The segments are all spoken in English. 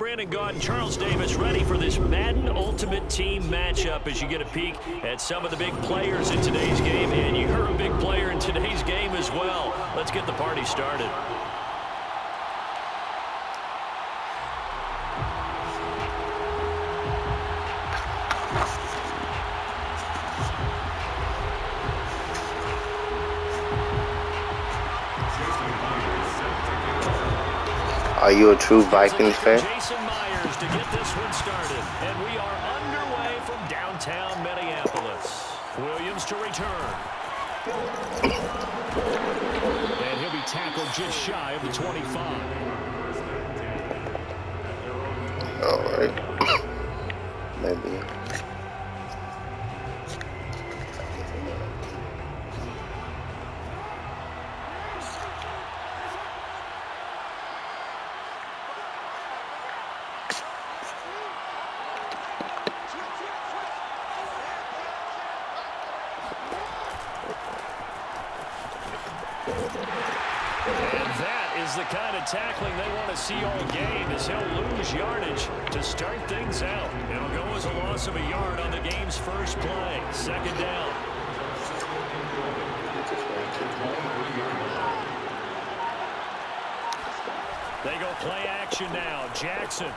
Brandon Gaud and Charles Davis ready for this Madden Ultimate Team matchup as you get a peek at some of the big players in today's game. And you're a big player in today's game as well. Let's get the party started. Are you a true Vikings fan? Jason Myers to get this one started. And we are underway from downtown Minneapolis. Williams to return. And he'll be tackled just shy of the 25. All right. Maybe. And that is the kind of tackling they want to see all game, as he'll lose yardage to start things out. It'll go as a loss of a yard on the game's first play. Second down. They go play action now. Jackson.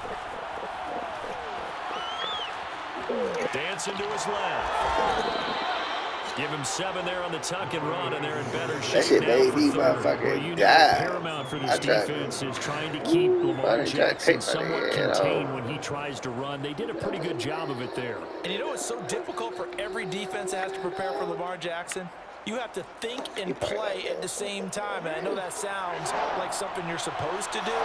Dancing to his left. Give him 7 there on the tuck and run, and they're in better shape. That shit made me Well, motherfucking die. paramount for this defense is trying to keep Lamar Jackson somewhat contained when he tries to run. They did a pretty good job of it there. And you know it's so difficult for every defense that has to prepare for Lamar Jackson? You have to think and play at the same time. And I know that sounds like something you're supposed to do,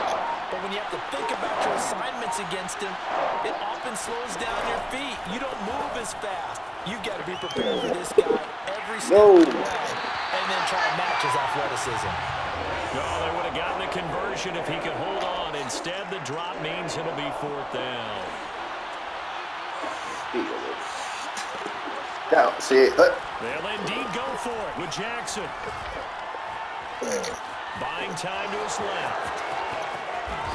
but when you have to think about your assignments against him, it often slows down your feet. You don't move as fast. You've got to be prepared for this guy every step of the way and then try to match his athleticism. Well, they would have gotten a conversion if he could hold on. Instead, the drop means it'll be 4th down. Down, see it. They'll indeed go for it with Jackson. Buying time to his left.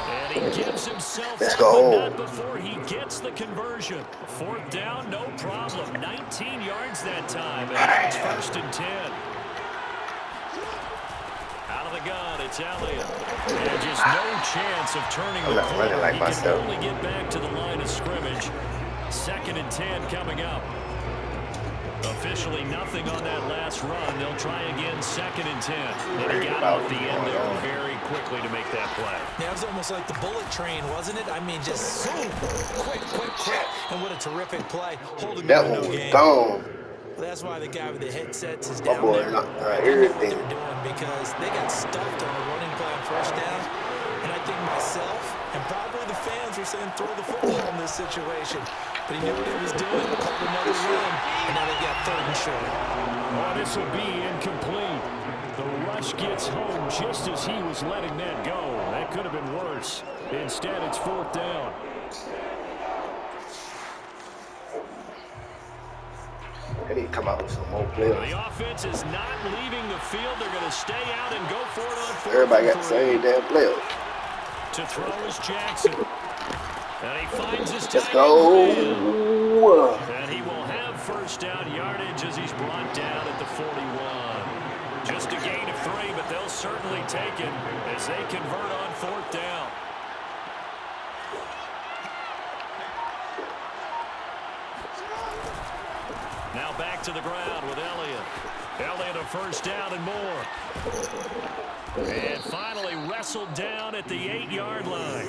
And he gives himself Let's up, go. but not before he gets the conversion. 4th down, no problem. 19 yards that time, and now it's 1st and 10. Out of the gun, it's Elliott. And just no chance of turning the corner. Like he myself. can only get back to the line of scrimmage. 2nd and 10 coming up. Officially nothing on that last run. They'll try again 2nd and 10. And he got off the end there very quickly to make that play. Yeah, it was almost like the bullet train, wasn't it? I mean, just zoom, quick. And what a terrific play. Holding That the one was game. gone. Well, that's why the guy with the headsets is My down boy there. knocked They know what everything. they're doing because they got stuffed on the running play on 1st down. And I think myself and probably the fans were saying throw the football in this situation. But he knew what he was doing, called another run, and now they got 3rd and short. Oh, this will be incomplete. The rush gets home just as he was letting that go. That could have been worse. Instead, it's 4th down. They need to come out with some more players. The offense is not leaving the field. They're going to stay out and go for it on 4th. Everybody got the same damn players. To throw is Jackson. And he finds his Let's tight go. end. And he will have 1st down yardage as he's brought down at the 41. Just a gain of 3, but they'll certainly take it as they convert on 4th down. Now back to the ground with Elliott. Elliott a 1st down and more. And finally wrestled down at the 8-yard line.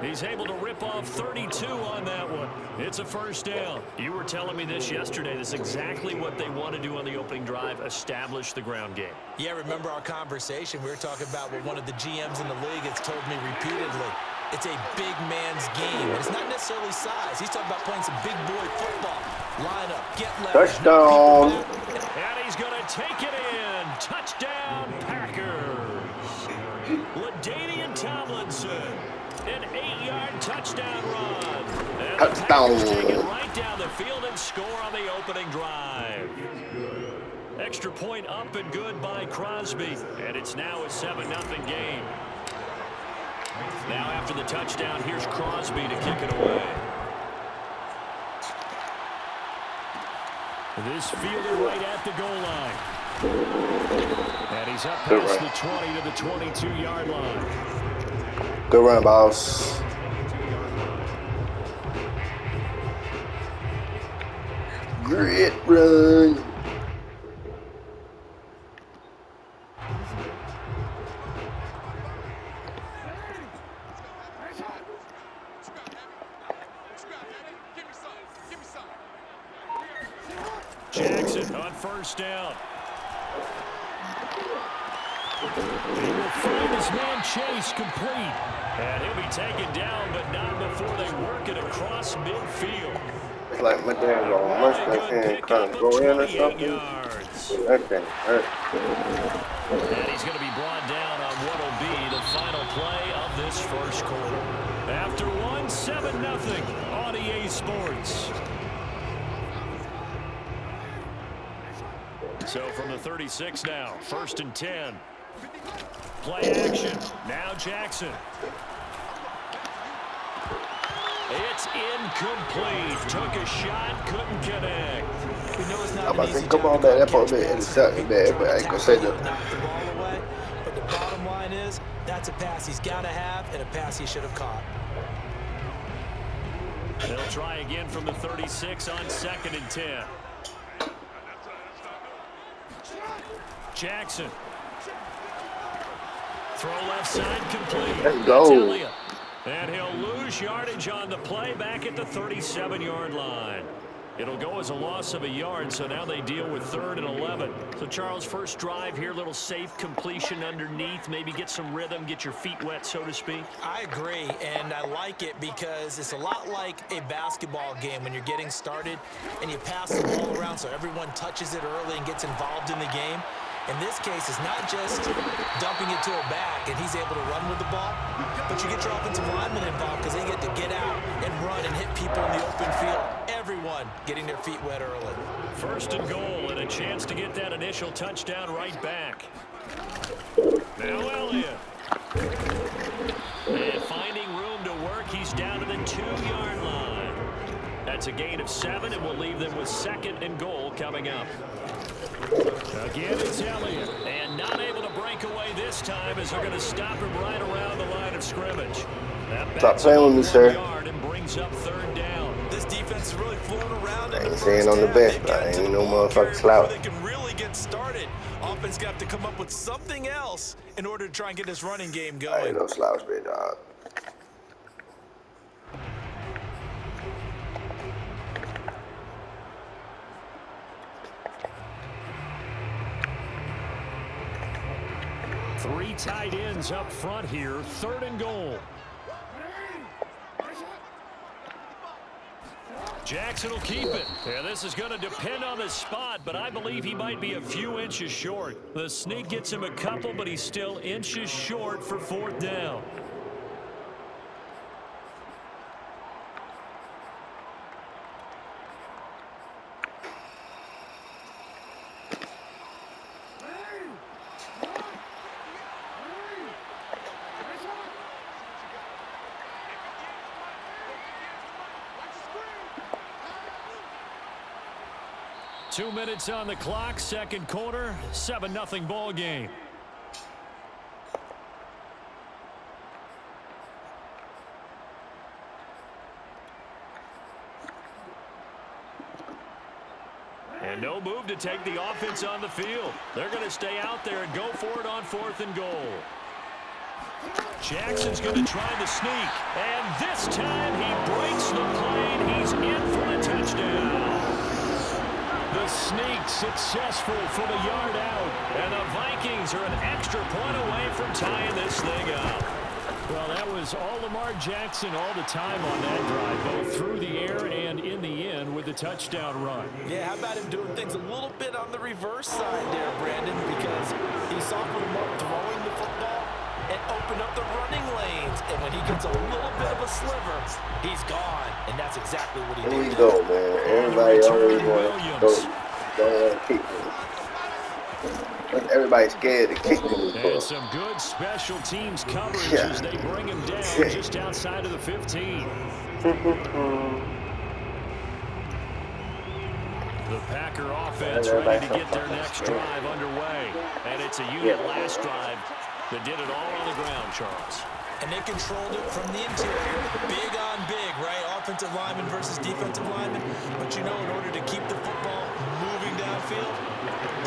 He's able to rip off 32 on that one. It's a 1st down. You were telling me this yesterday. This is exactly what they want to do on the opening drive, establish the ground game. Yeah, remember our conversation? We were talking about what one of the GMs in the league has told me repeatedly. It's a big man's game. And it's not necessarily size. He's talking about playing some big boy football. Line up, get leverage. Touchdown. And he's going to take it in. Touchdown, Packers. LaDainian Tomlinson. An 8-yard touchdown run. And the Packers take it right down the field and score on the opening drive. Extra point up and good by Crosby. And it's now a 7-0 game. Now after the touchdown, here's Crosby to kick it away. This fielder right at the goal line. And he's up past the 20 to the 22-yard line. Good run, boss. Great run. Jackson on first down. He will find his man Chase complete. And he'll be taken down, but not before they work it across midfield. It's like my damn mustache hand trying to go in or something. That thing hurt. And he's going to be brought down on what will be the final play of this first quarter. After one, 7-0 on EA Sports. So from the 36 now, 1st and 10. Play action. Now Jackson. It's incomplete. Took a shot, couldn't connect. We know it's not I'm about to say, come on, man. That part of it intercepted, man. But I ain't gonna say that. Knocked the ball away. But the bottom line is, that's a pass he's got to have and a pass he should have caught. They'll try again from the 36 on 2nd and 10. Jackson. Throw left side complete. Let's go. And he'll lose yardage on the play back at the 37-yard line. It'll go as a loss of a yard, so now they deal with 3rd and 11. So, Charles, first drive here, little safe completion underneath, maybe get some rhythm, get your feet wet, so to speak. I agree, and I like it because it's a lot like a basketball game when you're getting started and you pass the ball around so everyone touches it early and gets involved in the game. In this case, it's not just dumping it to a back and he's able to run with the ball, but you get your offensive linemen involved because they get to get out and run and hit people in the open field. Everyone getting their feet wet early. 1st and goal and a chance to get that initial touchdown right back. Now Elliott. And finding room to work, he's down to the 2-yard line. That's a gain of 7, and we'll leave them with 2nd and goal coming up. Again, it's Elliott, and not able to break away this time as they're going to stop him right around the line of scrimmage. Stop playing with me, sir. And brings up 3rd down. This defense is really floating around. I ain't saying on the bench, but I ain't no motherfucking slouch. They can really get started. Offense got to come up with something else in order to try and get this running game going. I ain't no slouch, big dog. Three tight ends up front here, 3rd and goal. Jackson will keep it. Yeah, this is going to depend on the spot, but I believe he might be a few inches short. The sneak gets him a couple, but he's still inches short for 4th down. Two minutes on the clock, 2nd quarter, 7-0 ball game. And no move to take the offense on the field. They're going to stay out there and go for it on 4th and goal. Jackson's going to try the sneak, and this time he breaks the plane. He's in for the touchdown. The sneak successful from a yard out, and the Vikings are an extra point away from tying this thing up. Well, that was all Lamar Jackson all the time on that drive, both through the air and in the end with the touchdown run. Yeah, how about him doing things a little bit on the reverse side there, Brandon, because he saw Lamar throwing the football and opened up the running lanes, and when he gets a little bit of a sliver, he's gone, and that's exactly what he did. Here we go, man. Everybody always want to go. Don't want to keep him. Everybody's scared to kick them. And some good special teams coverage Yeah. as they bring him down just outside of the 15. The Packer offense ready to get their next drive underway. And it's a unit last drive that did it all on the ground, Charles. And they controlled it from the interior. Big on big, right? Offensive lineman versus defensive lineman. But you know, in order to keep the football moving downfield,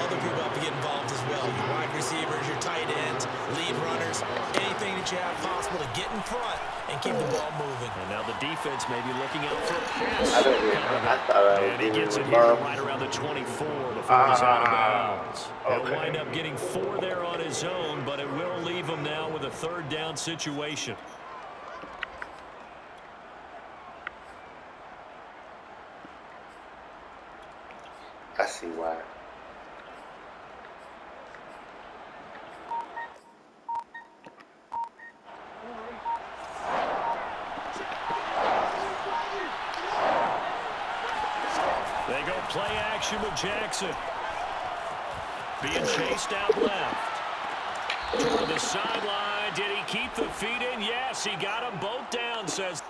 other people have to get involved as well. Your wide receivers, your tight ends, lead runners, anything that you have possible to get in front and keep the ball moving. And now the defense may be looking out for a pass. And he gets it here right around the 24 before he's out of bounds. He'll wind up getting 4 there on his own, but it will leave him now with a third down situation. I see why. They go play action with Jackson. Being chased out left. Toward the sideline. Did he keep the feet in? Yes, he got them both down, says.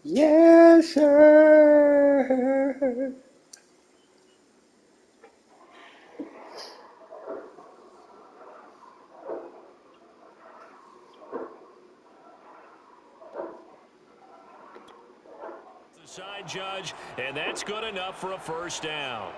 Yes, sir. The side judge, and that's good enough for a first down.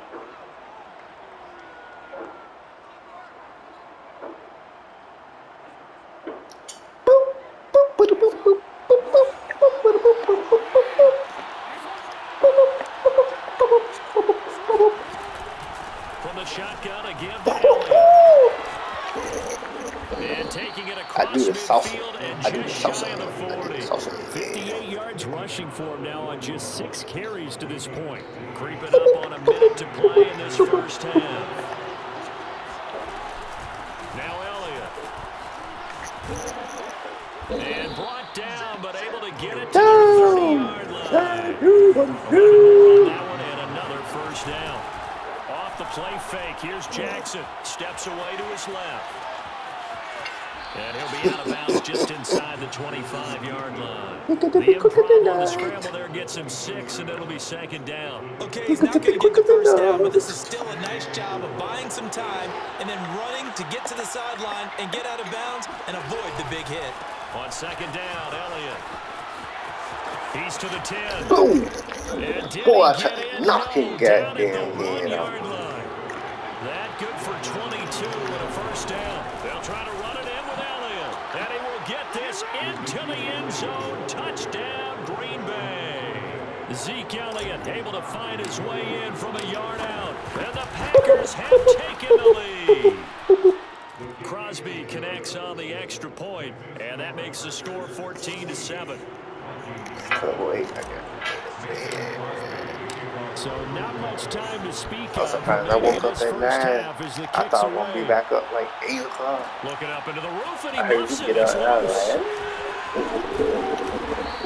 From the shotgun, a give to Elliott. And taking it across midfield and just shy of the 40. 58 yards rushing for him now on just 6 carries to this point. Creeping up on a minute to play in this first half. Now Elliott. And brought down, but able to get it to the 30-yard line. On that one and another first down. Off the play fake, here's Jackson. Steps away to his left. And he'll be out of bounds just inside the 25-yard line. The improv on the scramble there gets him 6, and it'll be second down. Okay, he's not going to get the first down, but this is still a nice job of buying some time and then running to get to the sideline and get out of bounds and avoid the big hit. On second down, Elliott. He's to the 10. Boom. And did Boy, I he tried get to in? knock him No, down at the goddamn head 1-yard off. line. That good for 22 and a first down. They'll try to run it in with Elliott. And he will get this into the end zone. Touchdown, Green Bay. Zeke Elliott able to find his way in from a yard out. And the Packers have taken the lead. Crosby connects on the extra point, and that makes the score 14-7. So not much time to speak I was surprised I woke up at 9. I thought I won't be back up like 8 o'clock. Looking up into the roof, and he I heard muffs you it. get It's out loose. of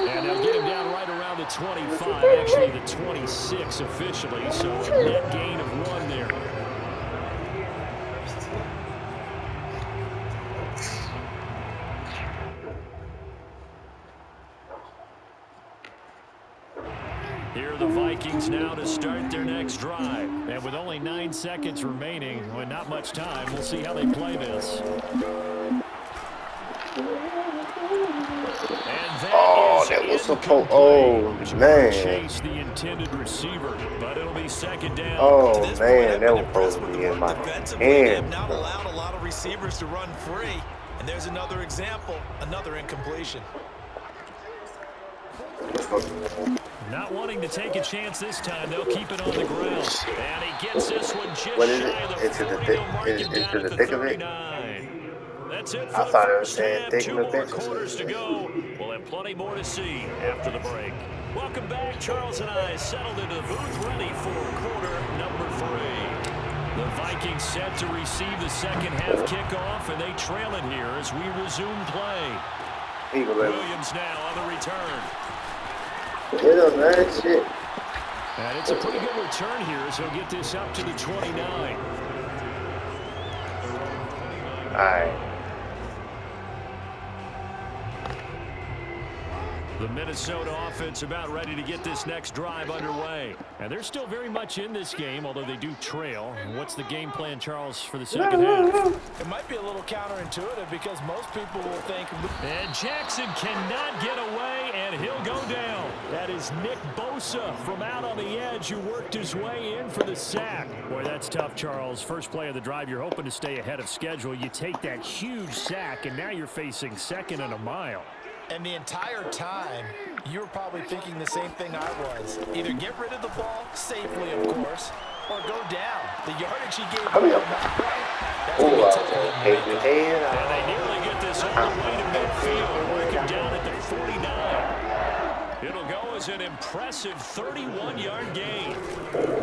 And they'll get him down right around the 25, actually the 26 officially, so a net gain of 1 there. Here are the Vikings now to start their next drive. And with only 9 seconds remaining, with not much time, we'll see how they play this. that was supposed. Oh man. Chase the intended receiver, but it'll be second down. Oh man, that was supposed to be in my They've hand. not allowed a lot of receivers to run free. And there's another example, another incompletion. Not wanting to take a chance this time, they'll keep it on the ground. And he gets this one just What is it? shy of the Into the 40. thick- They'll mark him down into at the the thick of it? 39. That's it I for the thought it was first saying half. thick 2 in the more thick. quarters to go. We'll have plenty more to see after the break. Welcome back. Charles and I settled into the booth, ready for quarter number 3. The Vikings set to receive the second half kickoff, and they trail it here as we resume play. Williams now on the return. Get up, man. Shit. And it's a pretty good return here as he'll get this up to the 29. Alright. The Minnesota offense about ready to get this next drive underway. And they're still very much in this game, although they do trail. What's the game plan, Charles, for the second half? It might be a little counterintuitive because most people will think. And Jackson cannot get away, and he'll go down. That is Nick Bosa from out on the edge who worked his way in for the sack. Boy, that's tough, Charles. First play of the drive, you're hoping to stay ahead of schedule. You take that huge sack, and now you're facing 2nd and a mile. And the entire time, you were probably thinking the same thing I was. Either get rid of the ball, safely of course, or go down. The yardage he gave Come here. up, that's going to be tough for them to make up. And they nearly get this all the way to midfield, working down at the 49. It'll go as an impressive 31-yard gain.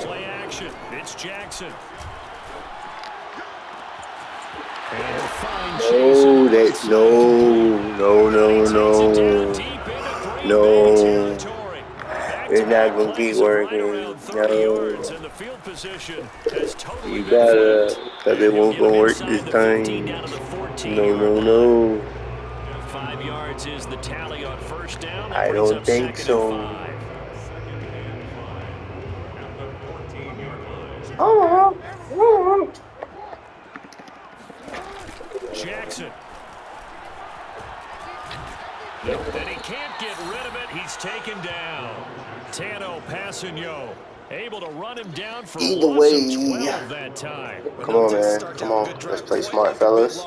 Play action. It's Jackson. No, that's no. It's not gonna keep working. No. You gotta, cause it won't gonna work this time. No. 5 yards is the tally on first down. I don't think so. Jackson. And he can't get rid of it. He's taken down. Tano Passanio able to run him down for Either loss way, of 12 that time. Come on, man. Come on. Let's play smart, fellas.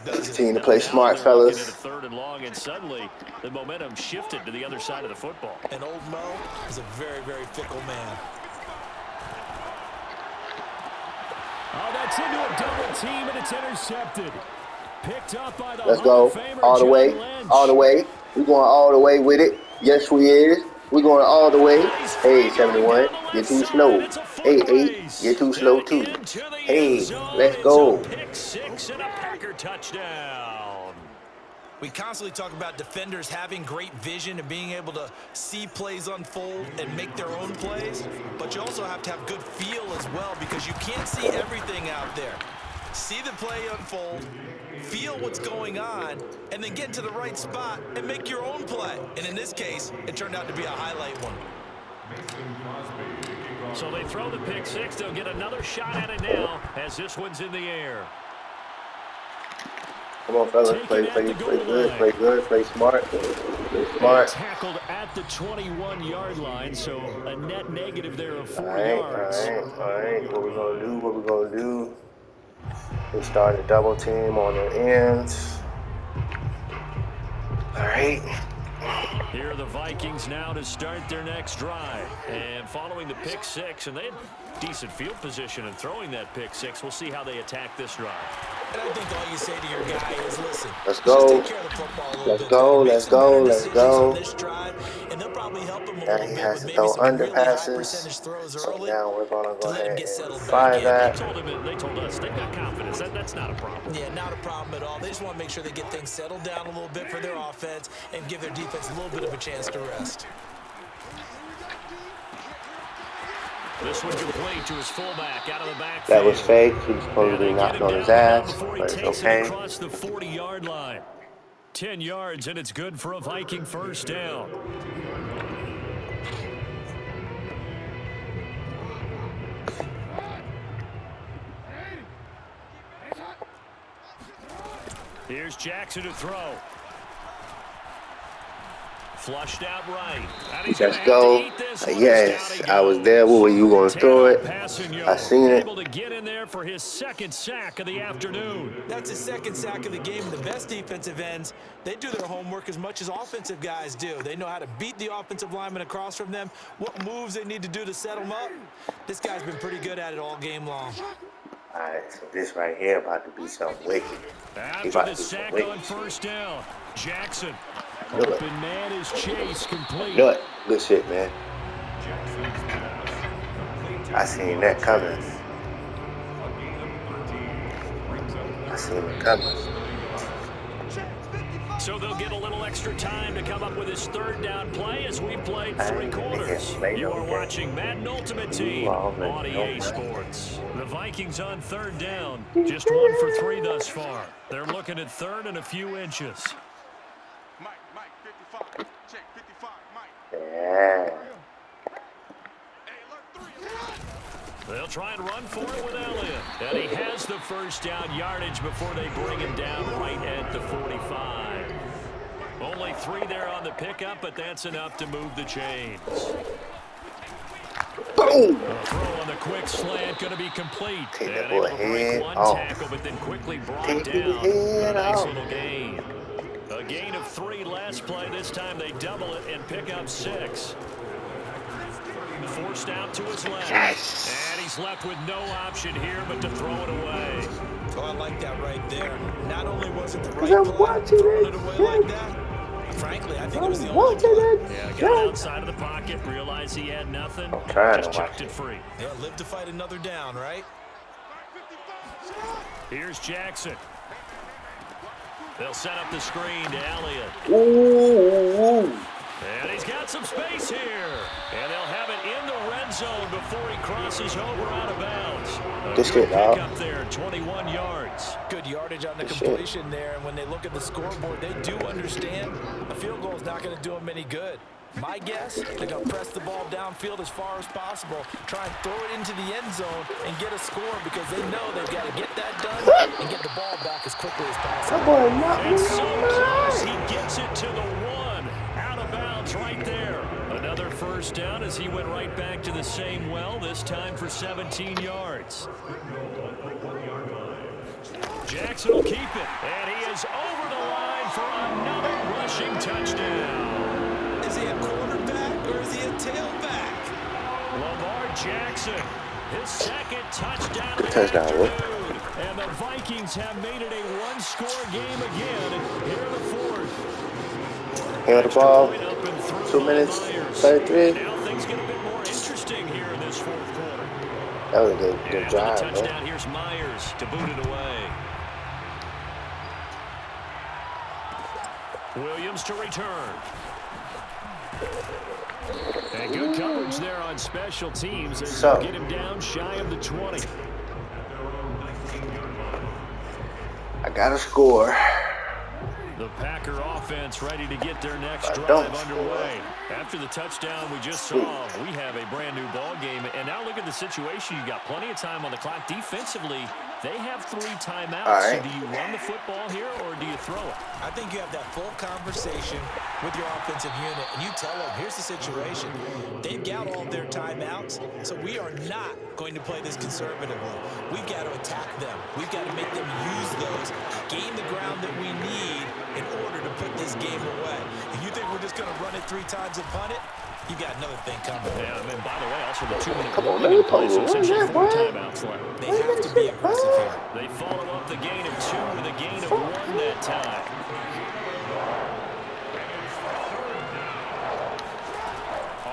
Let's continue to play smart, fellas. 3rd and long, and suddenly the momentum shifted to the other side of the football. And old Mo is a very, very fickle man. Oh, that's into a double team, and it's intercepted. Picked up by the Let's go. All the way. All the way. We're going all the way with it. Yes, we is. We're going all the way. Hey, 71. You're too slow. Hey, 8. You're too slow, too. Hey, let's go. Pick 6 and a Packer touchdown. We constantly talk about defenders having great vision and being able to see plays unfold and make their own plays. But you also have to have good feel as well because you can't see everything out there. See the play unfold, feel what's going on, and then get to the right spot and make your own play. And in this case, it turned out to be a highlight one. So they throw the pick 6. They'll get another shot at it now as this one's in the air. Come on, fellas. Play good. Play smart. Play smart. Tackled at the 21-yard line, so a net negative there of 4 yards. All right. What we gonna do? We start a double team on the ends. All right. Here are the Vikings now to start their next drive. And following the pick 6, and they had decent field position in throwing that pick 6. We'll see how they attack this drive. And I think all you say to your guy is, listen, let's go. Just take care of the football a little Let's bit. go. Let's go. Let's go. On this drive, and they'll probably help him a Now little he bit has with to maybe throw some under really high passes. percentage throws So early. now we're gonna go Let him ahead get settled and back fire in. that. They told us they've got confidence. That's not a problem. Yeah, not a problem at all. They just want to make sure they get things settled down a little bit for their offense and give their defense a little bit of a chance to rest. This one complete to his fullback out of the backfield. That was fake. He's supposedly knocked on his ass, but it's okay. Across the 40-yard line. 10 yards, and it's good for a Viking first down. Here's Jackson to throw. Flushed out right. Let's go. Yes, I was there. What were you going to throw it? I seen it. Able to get in there for his 2nd sack of the afternoon. That's his 2nd sack of the game. The best defensive ends, they do their homework as much as offensive guys do. They know how to beat the offensive lineman across from them, what moves they need to do to set them up. This guy's been pretty good at it all game long. All right, so this right here about to be something wicked. After the sack on first down, Jackson. Open man is Chase complete. Good shit, man. I seen that coming. So they'll get a little extra time to come up with his third down play as we played 3 quarters. You are watching Madden Ultimate Team on EA Sports. The Vikings on third down. Just 1 for 3 thus far. They're looking at third and a few inches. Mike, 55. Check 55, Mike. Yeah. Hey, look, 3. They'll try and run for it with Elliott. And he has the first down yardage before they bring him down right at the 45. Only 3 there on the pickup, but that's enough to move the chains. Boom! A throw on the quick slant going to be complete. Take And that able boy to break head one off. tackle, but then quickly brought Take down. his head A nice off. little gain. A gain of 3 last play. This time they double it and pick up 6. Forced out to his left. Yes. And he's left with no option here but to throw it away. Oh, I like that right there. Not only was it the right I'm play, watching throwing it, it away yeah. like that. Frankly, I think it was the I'm only watching play. it. Yeah, got outside of the pocket, realized he had nothing. I'm trying just to watch chucked it. it free. Yeah, live to fight another down, right? Here's Jackson. They'll set up the screen to Elliott. Ooh. And he's got some space here. And they'll have it in the red zone before he crosses over out of bounds. Good Good shit, dog. pick up there, 21 yards. Good yardage on the Good completion there, and when they look at the scoreboard, they do understand a field goal is not going to do them any good. My guess, they're going to press the ball downfield as far as possible, try and throw it into the end zone and get a score because they know they've got to get that done and get the ball back as quickly as possible. That boy knocked me It's so close, on he gets it to the 1. Out of bounds right there. Another first down as he went right back to the same well, this time for 17 yards. Jackson will keep it, and he is over the line for another rushing touchdown. Is he a quarterback or is he a tailback? Lamar Jackson, his second touchdown of the Touchdown, afternoon. And the Vikings have made it a one-score game again here in the fourth. Held the ball. Point up and through 2 by minutes, Myers. 33. Now things get a bit more interesting here in this fourth quarter. That was a good And for drive, the man. touchdown, here's Myers to boot it away. Williams to return. And good coverage there on special teams as So. they get him down shy of the 20. I got to score. The Packer offense ready to get their next I drive don't underway. After the touchdown we just saw, we have a brand new ball game. And now look at the situation. You got plenty of time on the clock. Defensively, they have 3 timeouts. All right. So do you run the football here or do you throw it? I think you have that full conversation with your offensive unit, and you tell them, here's the situation. They've got all their timeouts, so we are not going to play this conservatively. We've got to attack them. We've got to make them use those, gain the ground that we need in order to put this game away. If you think we're just going to run it 3 times and punt it, you got another thing coming. Yeah, and then by the way, also the 2-minute Come on, warning in man. play, so essentially Yeah, 4 boy. timeouts left. They have to be aggressive here. They follow up the gain of 2 with a gain of 1 that time.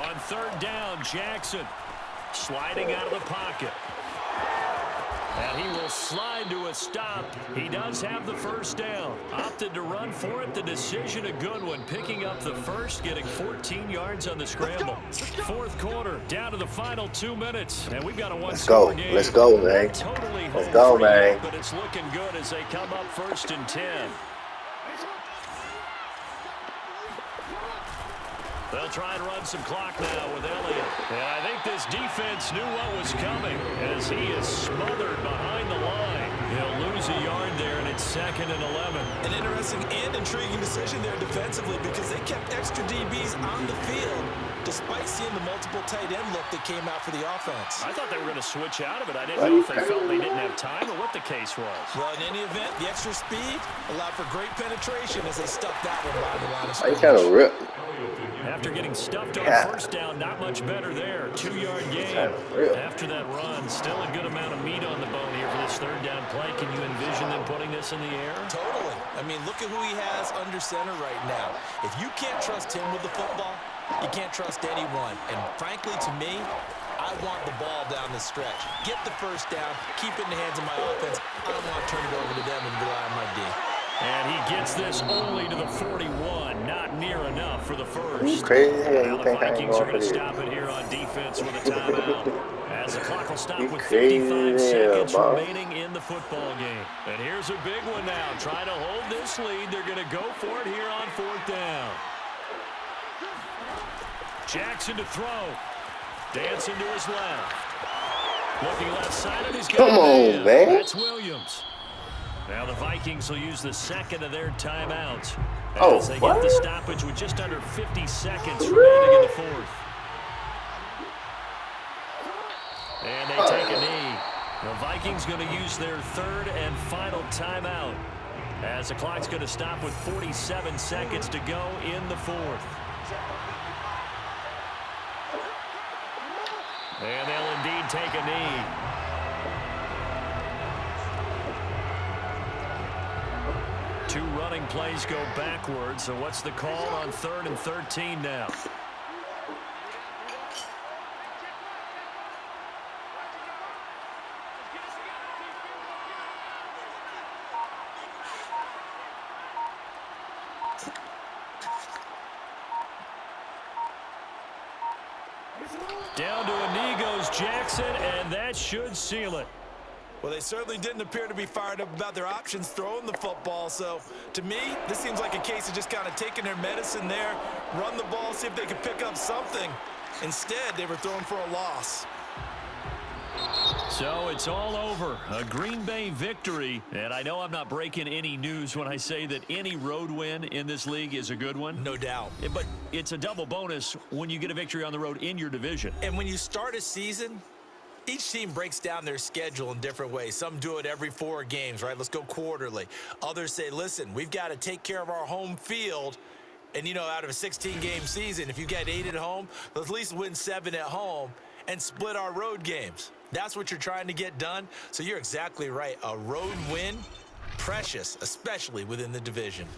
On third down, Jackson sliding out of the pocket. And he will slide to a stop. He does have the first down. Opted to run for it. The decision a good one. Picking up the first, getting 14 yards on the scramble. Fourth quarter, down to the final 2 minutes. And we've got a one-score game. Let's go, man. Totally Let's home go, free man. yet, but it's looking good as they come up 1st and 10. They'll try and run some clock now with Elliott. And I think this defense knew what was coming as he is smothered behind the line. He'll lose a yard there, and it's 2nd and 11. An interesting and intriguing decision there defensively because they kept extra DBs on the field despite seeing the multiple tight end look that came out for the offense. I thought they were going to switch out of it. I didn't know if they felt they didn't have time or what the case was. Well, in any event, the extra speed allowed for great penetration as they stuck that one by the line of Why you scrimmage. kind of rip? After getting stuffed on Yeah. first down, not much better there. 2-yard gain. Real. After that run, still a good amount of meat on the bone here for this third down play. Can you envision them putting this in the air? Totally. I mean, look at who he has under center right now. If you can't trust him with the football, you can't trust anyone. And frankly, to me, I want the ball down the stretch. Get the first down, keep it in the hands of my offense. I don't want to turn it over to them and rely on my D. And he gets this only to the 41. Not near enough for the first. You crazy? Now You the think I ain't Vikings are going going for to this? stop it here on defense with a timeout. As the clock will stop You with crazy 55 as hell, seconds boss. remaining in the football game. And here's a big one now. Trying to hold this lead. They're going to go for it here on 4th down. Jackson to throw. Dancing to his left. Looking left side, and he's got Come on, man. That's Williams. Now the Vikings will use the second of their timeouts as they what? get the stoppage with just under 50 seconds remaining in the 4th. And they take a knee. The Vikings going to use their 3rd and final timeout as the clock's going to stop with 47 seconds to go in the 4th. And they'll indeed take a knee. Two running plays go backwards. So what's the call on 3rd and 13 now? Down to a knee goes Jackson, and that should seal it. Well, they certainly didn't appear to be fired up about their options throwing the football. So, to me, this seems like a case of just kind of taking their medicine there, run the ball, see if they could pick up something. Instead, they were throwing for a loss. So it's all over. A Green Bay victory. And I know I'm not breaking any news when I say that any road win in this league is a good one. No doubt. But it's a double bonus when you get a victory on the road in your division. And when you start a season, each team breaks down their schedule in different ways. Some do it every 4 games, right? Let's go quarterly. Others say, listen, we've got to take care of our home field. And, you know, out of a 16-game season, if you get 8 at home, let's at least win 7 at home and split our road games. That's what you're trying to get done. So you're exactly right. A road win, precious, especially within the division.